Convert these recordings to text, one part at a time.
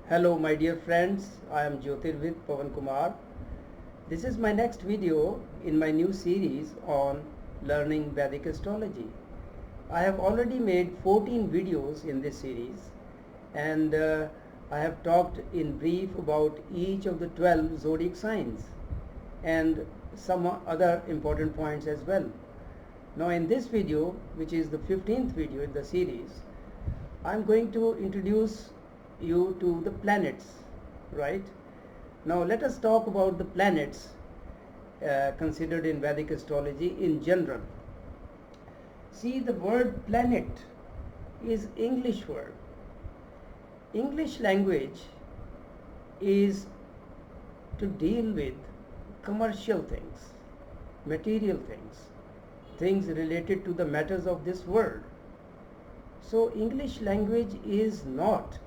Hello my dear friends, I am Jyotirvid Pavan Kumar. This is my next video in my new series on learning Vedic Astrology. I have already made 14 videos in this series and I have talked in brief about each of the 12 zodiac signs and some other important points as well. Now in this video, which is the 15th video in the series, I am going to introduce you to the planets, right? Now let us talk about the planets considered in Vedic astrology in general. See, the word planet is English word. English language is to deal with commercial things, material things, things related to the matters of this world. So English language is not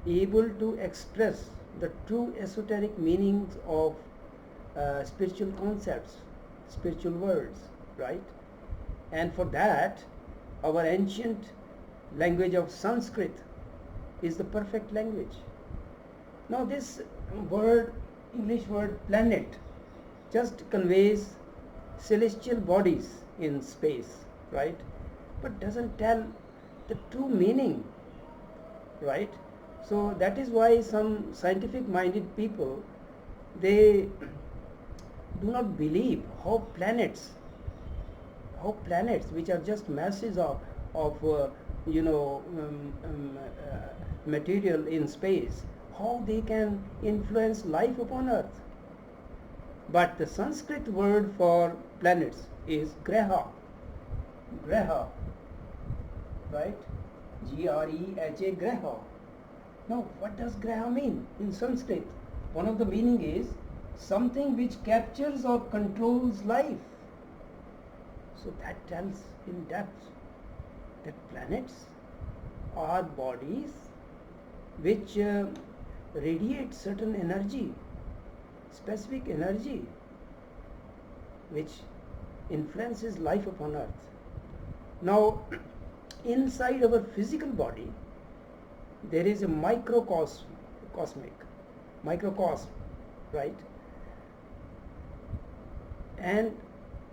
able to express the true esoteric meanings of spiritual concepts, spiritual words, right? And for that, our ancient language of Sanskrit is the perfect language. Now this word, English word planet, just conveys celestial bodies in space, right? But doesn't tell the true meaning, right? So that is why some scientific minded people, they do not believe how planets which are just masses of material in space, how they can influence life upon earth. But the Sanskrit word for planets is Greha. Greha, right? Greha, Greha. Now, what does Greha mean in Sanskrit? One of the meaning is something which captures or controls life. So that tells in depth that planets are bodies which radiate certain energy, specific energy, which influences life upon earth. Now, inside our physical body, there is a microcosm, right? And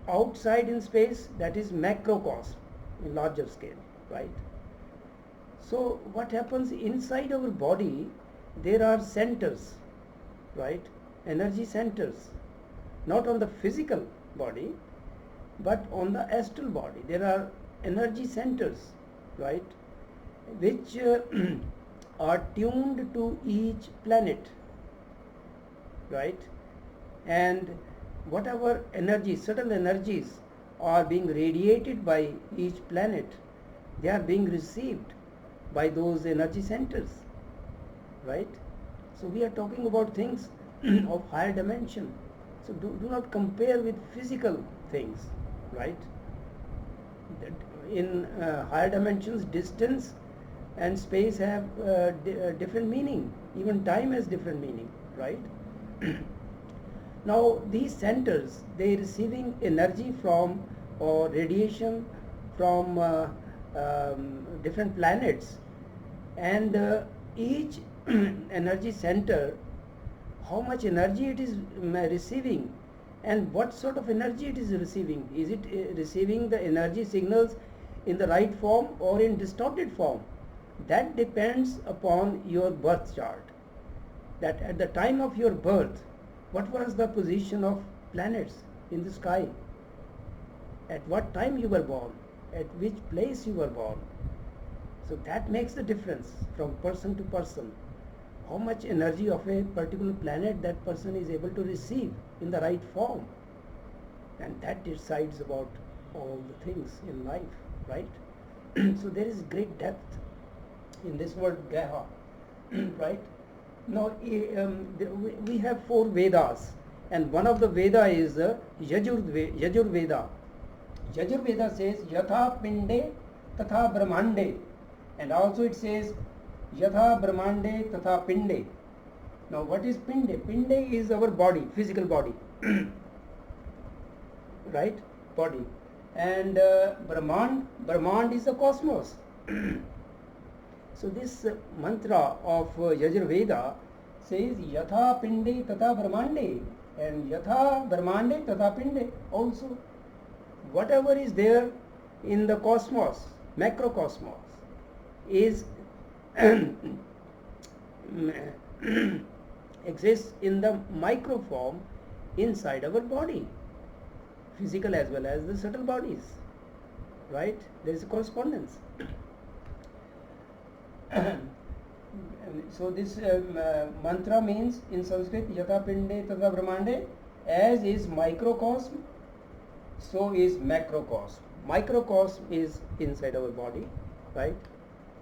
outside in space, that is macrocosm, in larger scale, right? So what happens inside our body, there are centers, right? Energy centers, not on the physical body, but on the astral body. There are energy centers, right? Which are tuned to each planet, right? And whatever energy, subtle energies are being radiated by each planet, they are being received by those energy centers, right? So we are talking about things of higher dimension. So do not compare with physical things, right? In higher dimensions, distance and space have different meaning. Even time has different meaning, right? Now these centers, they receiving energy from or radiation from different planets, and each energy center, how much energy it is receiving and what sort of energy it is receiving. Is it receiving the energy signals in the right form or in distorted form? That depends upon your birth chart. That at the time of your birth, what was the position of planets in the sky? At what time you were born? At which place you were born? So that makes the difference from person to person. How much energy of a particular planet that person is able to receive in the right form. And that decides about all the things in life, right? So there is great depth in this word Greha, right? Now we have 4 Vedas, and one of the Veda is Yajurveda. Yajurveda says Yatha Pinde Tatha Brahmande, and also it says Yatha Brahmande Tatha Pinde. Now what is Pinde? Pinde is our body, physical body, right? Body. And Brahmand is the cosmos. So this mantra of Yajurveda says Yatha Pinde Tata Brahmande, and Yatha Brahmande Tata Pinde also. Whatever is there in the cosmos, macrocosmos, is exists in the microform inside our body, physical as well as the subtle bodies, right? There is a correspondence. So this mantra means in Sanskrit Yatha Pinde Tata Brahmande, as is microcosm, so is macrocosm. Microcosm is inside our body, right,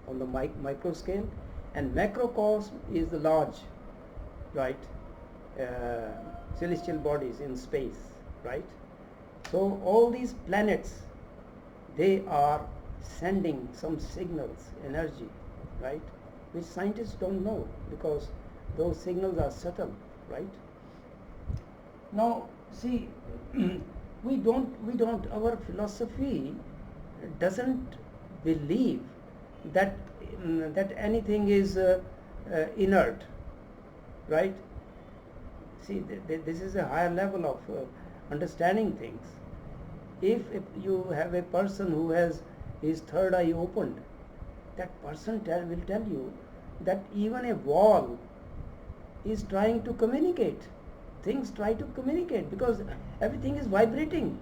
on the micro scale, and macrocosm is the large, right, celestial bodies in space, right. So all these planets, they are sending some signals, energy, right, which scientists don't know because those signals are subtle, right. Now see, we don't, our philosophy doesn't believe that that anything is inert, right. See, this is a higher level of understanding things. If you have a person who has his third eye opened, that person will tell you that even a wall is trying to communicate. Things try to communicate because everything is vibrating.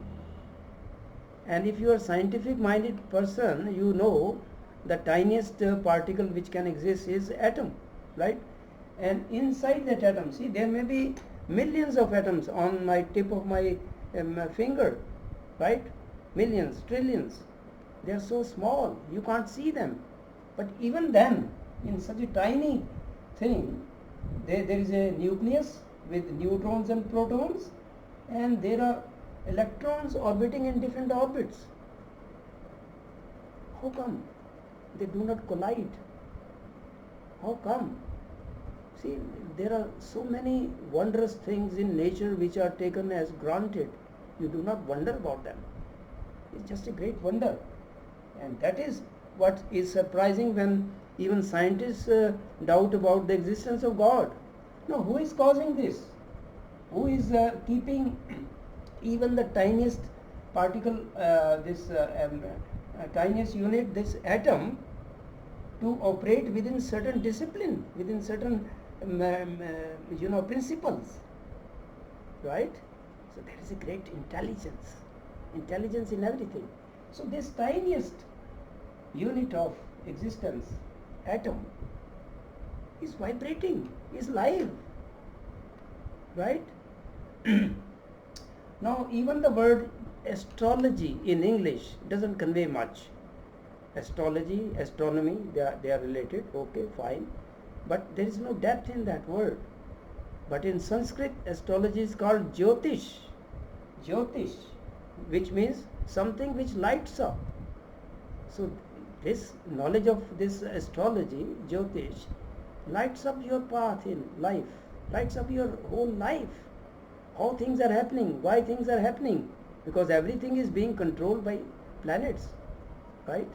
And if you are a scientific minded person, you know the tiniest particle which can exist is atom, right. And inside that atom, see, there may be millions of atoms on my tip of my finger, right, millions, trillions. They are so small, you can't see them. But even then, in such a tiny thing, there is a nucleus with neutrons and protons, and there are electrons orbiting in different orbits. How come they do not collide? How come? See, there are so many wondrous things in nature which are taken as granted. You do not wonder about them. It's just a great wonder. And that is what is surprising when even scientists doubt about the existence of God. Now, who is causing this? Who is keeping even the tiniest particle, tiniest unit, this atom, to operate within certain discipline, within certain principles, right? So there is a great intelligence in everything. So this tiniest unit of existence, atom, is vibrating, is live, right? Now even the word astrology in English doesn't convey much. Astrology, astronomy, they are related, okay, fine, but there is no depth in that word. But in Sanskrit, astrology is called Jyotish, which means something which lights up. So this knowledge of this astrology, Jyotish, lights up your path in life, lights up your whole life, how things are happening, why things are happening, because everything is being controlled by planets, right?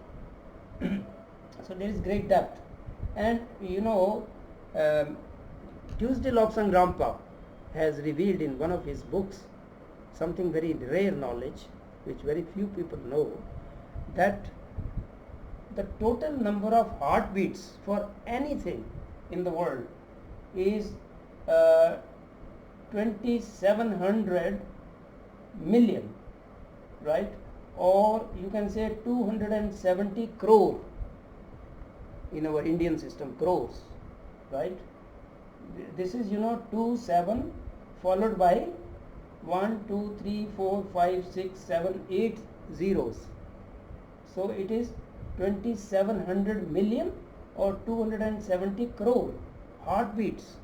So there is great depth. And Tuesday Lobsang Rampa has revealed in one of his books something very rare knowledge which very few people know, that the total number of heartbeats for anything in the world is 2700 million, right, or you can say 270 crore in our Indian system, crores, right. This is 27 followed by 1 2 3 4 5 6 7 8 zeros, so it is 2700 million or 270 crore heartbeats.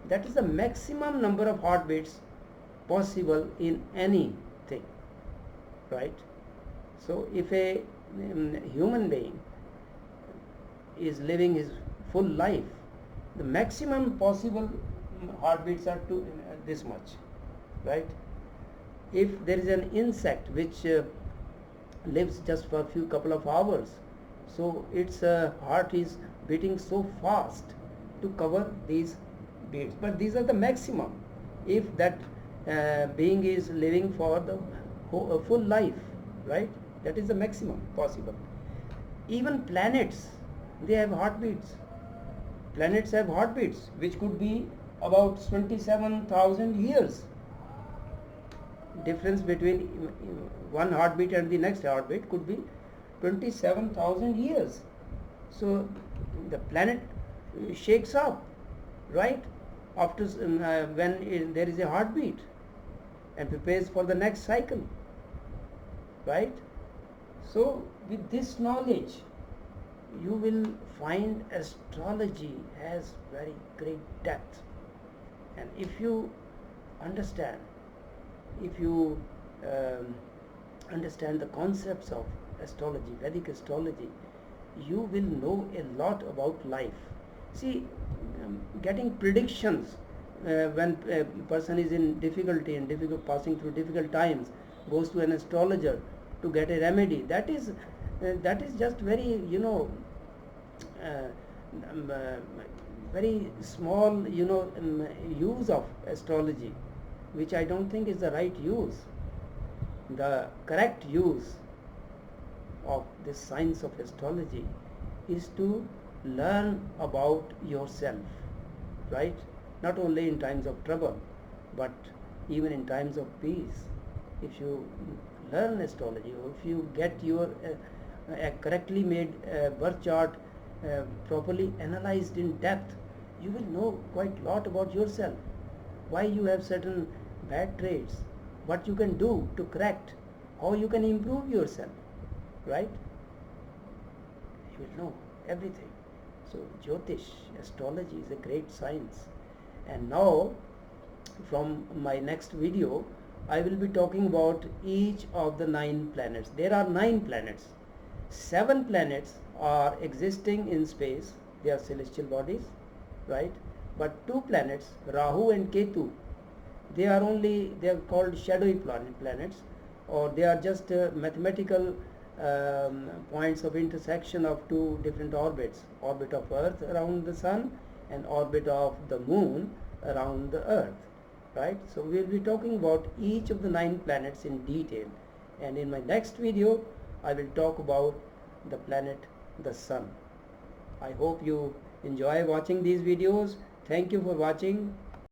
That is the maximum number of heartbeats possible in anything, right. So if a human being is living his full life, the maximum possible heartbeats are this much, right. If there is an insect which lives just for a couple of hours, so its heart is beating so fast to cover these beats, but these are the maximum if that being is living for the full life, right? That is the maximum possible. Even planets, they have heartbeats. Planets have heartbeats which could be about 27,000 years. Difference between one heartbeat and the next heartbeat could be 27,000 years. So the planet shakes up, right, after when there is a heartbeat, and prepares for the next cycle, right? So with this knowledge, you will find astrology has very great depth. And if you understand, if you understand the concepts of astrology, Vedic astrology, you will know a lot about life. See, getting predictions when a person is in difficulty and passing through difficult times, goes to an astrologer to get a remedy. That is just very, very small, use of astrology, which I don't think is the right use. The correct use of this science of astrology is to learn about yourself, right? Not only in times of trouble, but even in times of peace. If you learn astrology, or if you get your correctly made birth chart properly analyzed in depth, you will know quite a lot about yourself. Why you have certain bad traits, what you can do to correct, how you can improve yourself, right? You will know everything. So Jyotish, astrology is a great science. And now, from my next video, I will be talking about each of the 9 planets. There are 9 planets. 7 planets are existing in space. They are celestial bodies, right? But 2 planets, Rahu and Ketu, they are called shadowy planets, or they are just mathematical points of intersection of 2 different orbits, orbit of Earth around the Sun and orbit of the Moon around the Earth, right? So we will be talking about each of the 9 planets in detail, and in my next video I will talk about the planet the Sun. I hope you enjoy watching these videos. Thank you for watching.